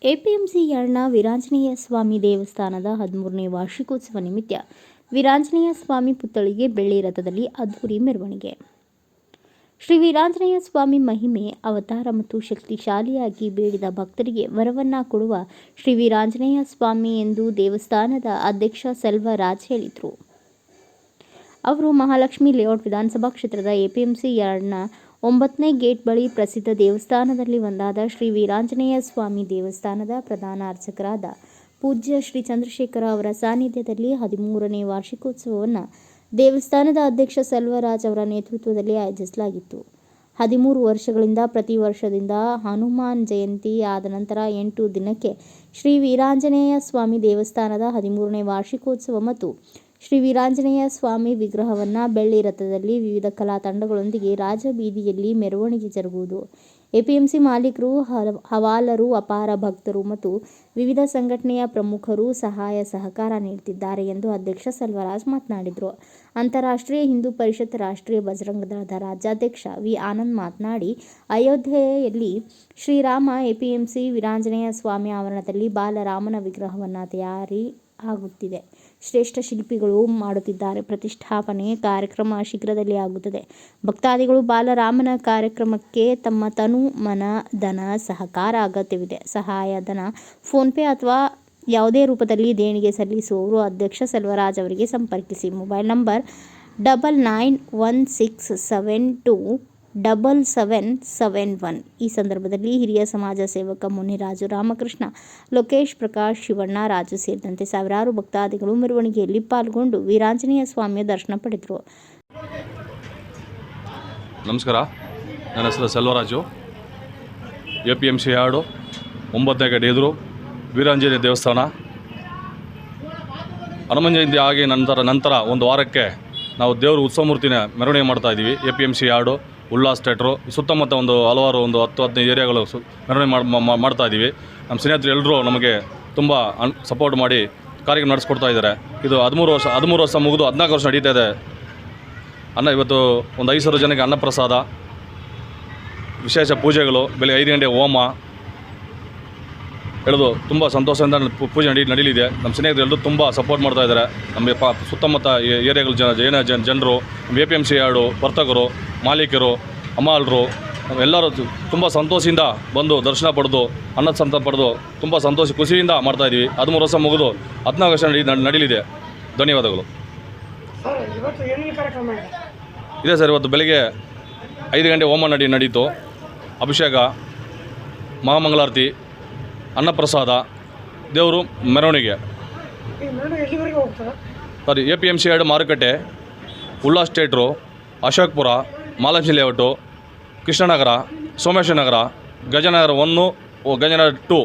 APMC ಯಾರ್ಡ್ನ Veeranjaneya ಸ್ವಾಮಿ ದೇವಸ್ಥಾನದ 13ನೇ ವಾರ್ಷಿಕೋತ್ಸವ ನಿಮಿತ್ತ ವೀರಾಂಜನೇಯ ಸ್ವಾಮಿ ಪುತ್ಥಳಿಗೆ ಬೆಳ್ಳಿ ರಥದಲ್ಲಿ ಅದ್ದೂರಿ ಮೆರವಣಿಗೆ. ಶ್ರೀ ವೀರಾಂಜನೇಯ ಸ್ವಾಮಿ ಮಹಿಮೆ, ಅವತಾರ ಮತ್ತು ಶಕ್ತಿಶಾಲಿಯಾಗಿ ಬೇಡಿದ ಭಕ್ತರಿಗೆ ವರವನ್ನ ಕೊಡುವ ಶ್ರೀ ವೀರಾಂಜನೇಯ ಸ್ವಾಮಿ ಎಂದು ದೇವಸ್ಥಾನದ ಅಧ್ಯಕ್ಷ ಸೆಲ್ವರಾಜ್ ಹೇಳಿದರು. ಅವರು ಮಹಾಲಕ್ಷ್ಮಿ ಲೇಔಟ್ ವಿಧಾನಸಭಾ ಕ್ಷೇತ್ರದ ಎಪಿಎಂಸಿ ಯಾರ್ಡ್ನ 9ನೇ ಗೇಟ್ ಬಳಿ ಪ್ರಸಿದ್ಧ ದೇವಸ್ಥಾನದಲ್ಲಿ ಒಂದಾದ ಶ್ರೀ ವೀರಾಂಜನೇಯ ಸ್ವಾಮಿ ದೇವಸ್ಥಾನದ ಪ್ರಧಾನ ಅರ್ಚಕರಾದ ಪೂಜ್ಯ ಶ್ರೀ ಚಂದ್ರಶೇಖರ ಅವರ ಸಾನ್ನಿಧ್ಯದಲ್ಲಿ 13ನೇ ವಾರ್ಷಿಕೋತ್ಸವವನ್ನು ದೇವಸ್ಥಾನದ ಅಧ್ಯಕ್ಷ ಸೆಲ್ವರಾಜ್ ಅವರ ನೇತೃತ್ವದಲ್ಲಿ ಆಯೋಜಿಸಲಾಗಿತ್ತು. 13 ವರ್ಷಗಳಿಂದ ಪ್ರತಿ ವರ್ಷದಿಂದ ಹನುಮಾನ್ ಜಯಂತಿ ಆದ ನಂತರ 8 ದಿನಕ್ಕೆ ಶ್ರೀ ವೀರಾಂಜನೇಯ ಸ್ವಾಮಿ ದೇವಸ್ಥಾನದ 13ನೇ ವಾರ್ಷಿಕೋತ್ಸವ ಮತ್ತು ಶ್ರೀ ವೀರಾಂಜನೇಯ ಸ್ವಾಮಿ ವಿಗ್ರಹವನ್ನು ಬೆಳ್ಳಿ ರಥದಲ್ಲಿ ವಿವಿಧ ಕಲಾ ತಂಡಗಳೊಂದಿಗೆ ರಾಜಬೀದಿಯಲ್ಲಿ ಮೆರವಣಿಗೆ ಜರುಗುವುದು. ಎಪಿಎಂಸಿ ಮಾಲೀಕರು, ಹವಾಲರು, ಅಪಾರ ಭಕ್ತರು ಮತ್ತು ವಿವಿಧ ಸಂಘಟನೆಯ ಪ್ರಮುಖರು ಸಹಾಯ ಸಹಕಾರ ನೀಡುತ್ತಿದ್ದಾರೆ ಎಂದು ಅಧ್ಯಕ್ಷ ಸೆಲ್ವರಾಜ್ ಮಾತನಾಡಿದರು. ಅಂತಾರಾಷ್ಟ್ರೀಯ ಹಿಂದೂ ಪರಿಷತ್, ರಾಷ್ಟ್ರೀಯ ಬಜರಂಗ ದಳದ ರಾಜ್ಯಾಧ್ಯಕ್ಷ ವಿ. ಆನಂದ್ ಮಾತನಾಡಿ, ಅಯೋಧ್ಯೆಯಲ್ಲಿ ಶ್ರೀರಾಮ ಎಪಿಎಂಸಿ ವೀರಾಂಜನೇಯ ಸ್ವಾಮಿ ಆವರಣದಲ್ಲಿ ಬಾಲರಾಮನ ವಿಗ್ರಹವನ್ನು ತಯಾರಿ ಆಗುತ್ತಿದೆ. ಶ್ರೇಷ್ಠ ಶಿಲ್ಪಿಗಳು ಮಾಡುತ್ತಿದ್ದಾರೆ. ಪ್ರತಿಷ್ಠಾಪನೆ ಕಾರ್ಯಕ್ರಮ ಶೀಘ್ರದಲ್ಲಿ ಆಗುತ್ತದೆ. ಭಕ್ತಾದಿಗಳು ಬಾಲರಾಮನ ಕಾರ್ಯಕ್ರಮಕ್ಕೆ ತಮ್ಮ ತನು, ಮನ, ಧನ ಸಹಕಾರ ಅಗತ್ಯವಿದೆ. ಸಹಾಯಧನ, ಫೋನ್ಪೇ ಅಥವಾ ಯಾವುದೇ ರೂಪದಲ್ಲಿ ದೇಣಿಗೆ ಸಲ್ಲಿಸುವವರು ಅಧ್ಯಕ್ಷ ಸೆಲ್ವರಾಜ್ ಅವರಿಗೆ ಸಂಪರ್ಕಿಸಿ. Mobile number 9916727771. ಈ ಸಂದರ್ಭದಲ್ಲಿ ಹಿರಿಯ ಸಮಾಜ ಸೇವಕ ಮುನಿರಾಜು, ರಾಮಕೃಷ್ಣ, ಲೋಕೇಶ್, ಪ್ರಕಾಶ್, ಶಿವಣ್ಣ, ರಾಜು ಸೇರಿದಂತೆ ಸಾವಿರಾರು ಭಕ್ತಾದಿಗಳು ಮೆರವಣಿಗೆಯಲ್ಲಿ ಪಾಲ್ಗೊಂಡು ವೀರಾಂಜನೇಯ ಸ್ವಾಮಿಯ ದರ್ಶನ ಪಡೆದರು. ನಮಸ್ಕಾರ, ನನ್ನ ಹೆಸರು ಸೆಲ್ವರಾಜು. ಎಪಿಎಂಸಿ ಯಾರ್ಡು 9ನೇ ಗೇಟ್ ಎದುರು ವೀರಾಂಜನೇಯ ದೇವಸ್ಥಾನ. ಹನುಮಾನ್ ಜಯಂತಿ ಆಗಿ ನಂತರ ಒಂದು ವಾರಕ್ಕೆ ನಾವು ದೇವರು ಉತ್ಸವ ಮೂರ್ತಿನ ಮೆರವಣಿಗೆ ಮಾಡ್ತಾಯಿದ್ದೀವಿ. ಎಪಿಎಂಸಿ ಯಾರ್ಡು, ಉಲ್ಲಾಸ್ ಥಿಯೇಟ್ರು, ಸುತ್ತಮುತ್ತ ಹಲವಾರು 10-15 ಏರಿಯಾಗಳು ಮೆರವಣಿಗೆ ಮಾಡ್ತಾಯಿದ್ದೀವಿ. ನಮ್ಮ ಸ್ನೇಹಿತರು ಎಲ್ಲರೂ ನಮಗೆ ತುಂಬ ಸಪೋರ್ಟ್ ಮಾಡಿ ಕಾರ್ಯಕ್ರಮ ನಡೆಸ್ಕೊಡ್ತಾ ಇದ್ದಾರೆ. ಇದು 13 ವರ್ಷ ಮುಗಿದು 14 ವರ್ಷ ನಡೀತಾ ಇದೆ. ಇವತ್ತು ಒಂದು 5,000 ಜನಕ್ಕೆ ಅನ್ನಪ್ರಸಾದ, ವಿಶೇಷ ಪೂಜೆಗಳು, ಬೆಳಗ್ಗೆ 5 ಗಂಟೆ ಹೋಮ ಹೇಳೋದು ತುಂಬ ಸಂತೋಷದಿಂದ ಪೂಜೆ ನಡೀಲಿದೆ. ನಮ್ಮ ಸ್ನೇಹಿತರು ಎಲ್ಲರೂ ತುಂಬ ಸಪೋರ್ಟ್ ಮಾಡ್ತಾ ಇದ್ದಾರೆ. ನಮಗೆ ಸುತ್ತಮುತ್ತ ಏರಿಯಾಗಳು ಜನರು, ಎಪಿಎಂಸಿ ಯಾರ್ಡು ವರ್ತಕರು, ಮಾಲೀಕರು, ಹಮಾಲರು ಎಲ್ಲರೂ ತುಂಬ ಸಂತೋಷದಿಂದ ಬಂದು ದರ್ಶನ ಪಡೆದು ಅನ್ನದ ಪಡೆದು ತುಂಬ ಖುಷಿಯಿಂದ ಮಾಡ್ತಾಯಿದ್ದೀವಿ. 13 ವರ್ಷ ಮುಗಿದು 14 ವರ್ಷ ನಡೀಲಿದೆ. ಧನ್ಯವಾದಗಳು. ಇದೆ ಸರ್, ಇವತ್ತು ಬೆಳಗ್ಗೆ 5 ಗಂಟೆ ಹೋಮ ನಡೀತು. ಅಭಿಷೇಕ, ಮಹಾಮಂಗಳಾರತಿ, ಅನ್ನಪ್ರಸಾದ, ದೇವರು ಮೆರವಣಿಗೆ. ಸರಿ, ಎಪಿಎಂಸಿ ಯಾರ್ಡು ಮಾರುಕಟ್ಟೆ, ಉಲ್ಲಾಸ್ ಥಿಯೇಟ್ರು, ಅಶೋಕ್ಪುರ, ಮಹಾಲಕ್ಷ್ಮಿ ಲೇಔಟು, ಕೃಷ್ಣನಗರ, ಸೋಮೇಶ್ವರ ನಗರ, ಗಜನಗರ 1, ಗಜನಗರ 2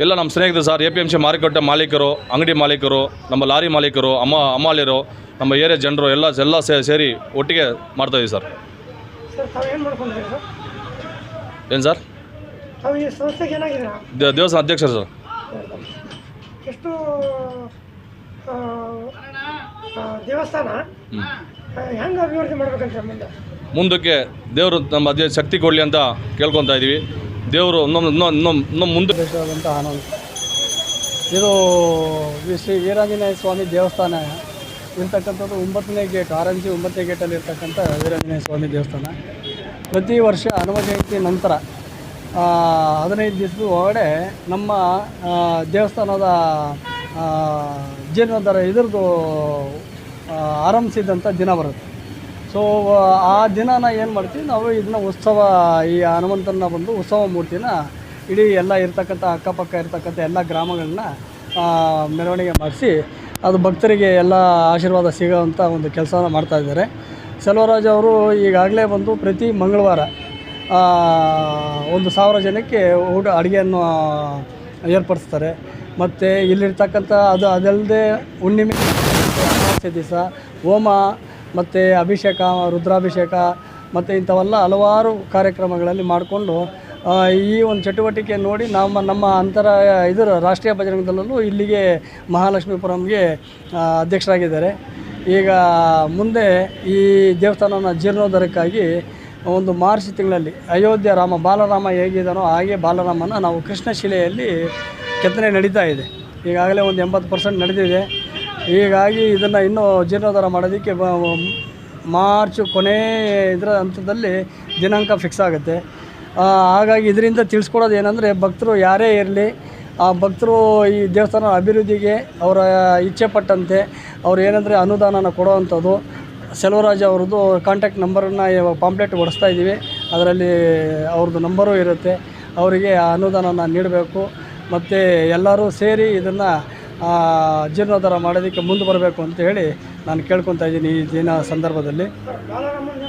ಎಲ್ಲ ನಮ್ಮ ಸ್ನೇಹಿತರು ಸರ್. ಎಪಿಎಂಸಿ ಮಾರುಕಟ್ಟೆ ಮಾಲೀಕರು, ಅಂಗಡಿ ಮಾಲೀಕರು, ನಮ್ಮ ಲಾರಿ ಮಾಲೀಕರು, ಹಮಾಲಿಯರು, ನಮ್ಮ ಏರಿಯಾ ಜನರು ಎಲ್ಲ ಸೇರಿ ಒಟ್ಟಿಗೆ ಮಾಡ್ತಾಯಿದ್ದೀವಿ ಸರ್. ಏನು ಸರ್? ದೇವಸ್ಥಾನ ಅಧ್ಯಕ್ಷರು ಸರ್. ಎಷ್ಟು ದೇವಸ್ಥಾನ ಹೆಂಗೆ ಅಭಿವೃದ್ಧಿ ಮಾಡ್ಬೇಕಂತ ಮುಂದಕ್ಕೆ ದೇವರು ನಮ್ಮ ಅದೇ ಶಕ್ತಿ ಕೊಡಲಿ ಅಂತ ಕೇಳ್ಕೊತಾ ಇದ್ದೀವಿ. ದೇವರು ಇನ್ನೊಂದು ಮುಂದೆ ಆನಂದ್. ಇದು ಶ್ರೀ ವೀರಾಂಜನೇಯ ಸ್ವಾಮಿ ದೇವಸ್ಥಾನ ಇರ್ತಕ್ಕಂಥದ್ದು 9ನೇ ಗೇಟ್, ಆರಂಜಿ 9ನೇ ಗೇಟಲ್ಲಿ ಇರ್ತಕ್ಕಂಥ ವೀರಾಂಜನೇಯ ಸ್ವಾಮಿ ದೇವಸ್ಥಾನ. ಪ್ರತಿ ವರ್ಷ ಹನುಮ ಜಯಂತಿ ನಂತರ 15 ದಿವಸದ ಒಳಗಡೆ ನಮ್ಮ ದೇವಸ್ಥಾನದ ಜೀರ್ಣೋದ್ಧಾರ ಇದ್ರದ್ದು ಆರಂಭಿಸಿದಂಥ ದಿನ ಬರುತ್ತೆ. ಸೊ ಆ ದಿನನ ಏನು ಮಾಡ್ತೀವಿ ನಾವು, ಇದನ್ನ ಉತ್ಸವ, ಈ ಹನುಮಂತನ ಬಂದು ಉತ್ಸವ ಮೂರ್ತಿನ ಇಡೀ ಎಲ್ಲ ಇರ್ತಕ್ಕಂಥ ಅಕ್ಕಪಕ್ಕ ಇರ್ತಕ್ಕಂಥ ಎಲ್ಲ ಗ್ರಾಮಗಳನ್ನ ಮೆರವಣಿಗೆ ಮಾಡಿಸಿ ಅದು ಭಕ್ತರಿಗೆ ಎಲ್ಲ ಆಶೀರ್ವಾದ ಸಿಗೋವಂಥ ಒಂದು ಕೆಲಸನ ಮಾಡ್ತಾಯಿದ್ದಾರೆ. ಸೆಲ್ವರಾಜ್ ಅವರು ಈಗಾಗಲೇ ಬಂದು ಪ್ರತಿ ಮಂಗಳವಾರ 1,000 ಜನಕ್ಕೆ ಅಡುಗೆಯನ್ನು ಏರ್ಪಡಿಸ್ತಾರೆ. ಮತ್ತು ಇಲ್ಲಿರ್ತಕ್ಕಂಥ ಅದಲ್ಲದೆ ಹುಣ್ಣಿಮೆ ದಿವಸ ಹೋಮ ಮತ್ತು ಅಭಿಷೇಕ, ರುದ್ರಾಭಿಷೇಕ ಮತ್ತು ಇಂಥವೆಲ್ಲ ಹಲವಾರು ಕಾರ್ಯಕ್ರಮಗಳಲ್ಲಿ ಮಾಡಿಕೊಂಡು ಈ ಒಂದು ಚಟುವಟಿಕೆ ನೋಡಿ ನಮ್ಮ ರಾಷ್ಟ್ರೀಯ ಬಜರಂಗ ದಳದಲ್ಲೂ ಇಲ್ಲಿಗೆ ಮಹಾಲಕ್ಷ್ಮೀಪುರಂಗೆ ಅಧ್ಯಕ್ಷರಾಗಿದ್ದಾರೆ. ಈಗ ಮುಂದೆ ಈ ದೇವಸ್ಥಾನನ ಜೀರ್ಣೋದ್ಧಾರಕ್ಕಾಗಿ ಒಂದು ಮಾರ್ಚ್ ತಿಂಗಳಲ್ಲಿ ಅಯೋಧ್ಯೆ ರಾಮ ಬಾಲರಾಮ ಹೇಗಿದ್ದಾನೋ ಹಾಗೆ ಬಾಲರಾಮನ ನಾವು ಕೃಷ್ಣಶಿಲೆಯಲ್ಲಿ ಕೆತ್ತನೆ ನಡೀತಾ ಇದೆ. ಈಗಾಗಲೇ ಒಂದು 80% ನಡೆದಿದೆ. ಹೀಗಾಗಿ ಇದನ್ನು ಇನ್ನೂ ಜೀರ್ಣೋದ್ಧಾರ ಮಾಡೋದಕ್ಕೆ ಮಾರ್ಚ್ ಕೊನೆ ಇದರ ಹಂತದಲ್ಲಿ ದಿನಾಂಕ ಫಿಕ್ಸ್ ಆಗುತ್ತೆ. ಹಾಗಾಗಿ ಇದರಿಂದ ತಿಳಿಸ್ಕೊಡೋದು ಏನಂದರೆ, ಭಕ್ತರು ಯಾರೇ ಇರಲಿ, ಆ ಭಕ್ತರು ಈ ದೇವಸ್ಥಾನ ಅಭಿವೃದ್ಧಿಗೆ ಅವರ ಇಚ್ಛೆ ಪಟ್ಟಂತೆ ಅವ್ರು ಏನಂದರೆ ಅನುದಾನನ ಕೊಡೋವಂಥದ್ದು. ಸೆಲ್ವರಾಜ್ ಅವ್ರದ್ದು ಕಾಂಟ್ಯಾಕ್ಟ್ ನಂಬರನ್ನು ಪಾಂಪ್ಲೆಟ್ ಹೊಡಿಸ್ತಾ ಇದ್ದೀವಿ. ಅದರಲ್ಲಿ ಅವ್ರದ್ದು ನಂಬರು ಇರುತ್ತೆ. ಅವರಿಗೆ ಆ ಅನುದಾನನ ನೀಡಬೇಕು. ಮತ್ತು ಎಲ್ಲರೂ ಸೇರಿ ಇದನ್ನು ಜೀರ್ಣೋದ್ಧಾರ ಮಾಡೋದಕ್ಕೆ ಮುಂದೆ ಬರಬೇಕು ಅಂತ ಹೇಳಿ ನಾನು ಕೇಳ್ಕೊತಾ ಇದ್ದೀನಿ ಈ ದಿನ ಸಂದರ್ಭದಲ್ಲಿ. ಬಾಲರಾಮನ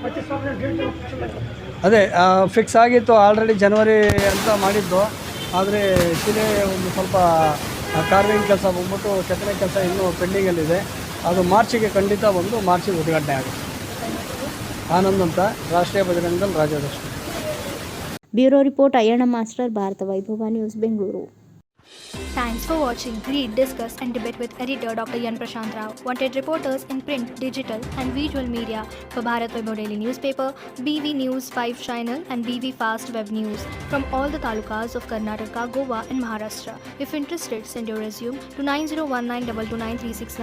ಪ್ರತಿಷ್ಠಾಪನೆ ಡೇಟ್ ಫಿಕ್ಸ್ ಮಾಡಿದ್ರು. ಅದೇ ಫಿಕ್ಸ್ ಆಗಿತ್ತು, ಆಲ್ರೆಡಿ ಜನವರಿ ಅಂತ ಮಾಡಿದ್ದು. ಆದರೆ ಶಿಲೆ ಒಂದು ಸ್ವಲ್ಪ ಕಾರ್ವಿಂಗ್ ಕೆಲಸ ಬಂದ್ಬಿಟ್ಟು ಕೆತ್ತನೆ ಕೆಲಸ ಇನ್ನೂ ಪೆಂಡಿಂಗಲ್ಲಿದೆ. ಅದು ಮಾರ್ಚಿಗೆ ಖಂಡಿತ ಬಂದು ಮಾರ್ಚಿಗೆ ಉದ್ಘಾಟನೆ ಆಗುತ್ತೆ. ಆನಂದ್ ಅಂತ, ರಾಷ್ಟ್ರೀಯ ಬಜರಂಗ ದಳ ರಾಜ್ಯಾಧ್ಯಕ್ಷ. Bureau report Ayyanna master, Bharat Vaibhav news, Bengaluru. Thanks for watching. Read, discuss and debate with editor Dr. Yan Prashant Rao. Wanted reporters in print, digital and visual media for Bharat Vaibhav Daily Newspaper, BV News 5 Channel and BV Fast Web News from all the talukas of Karnataka, Goa and Maharashtra. If interested, send your resume to 9019229369.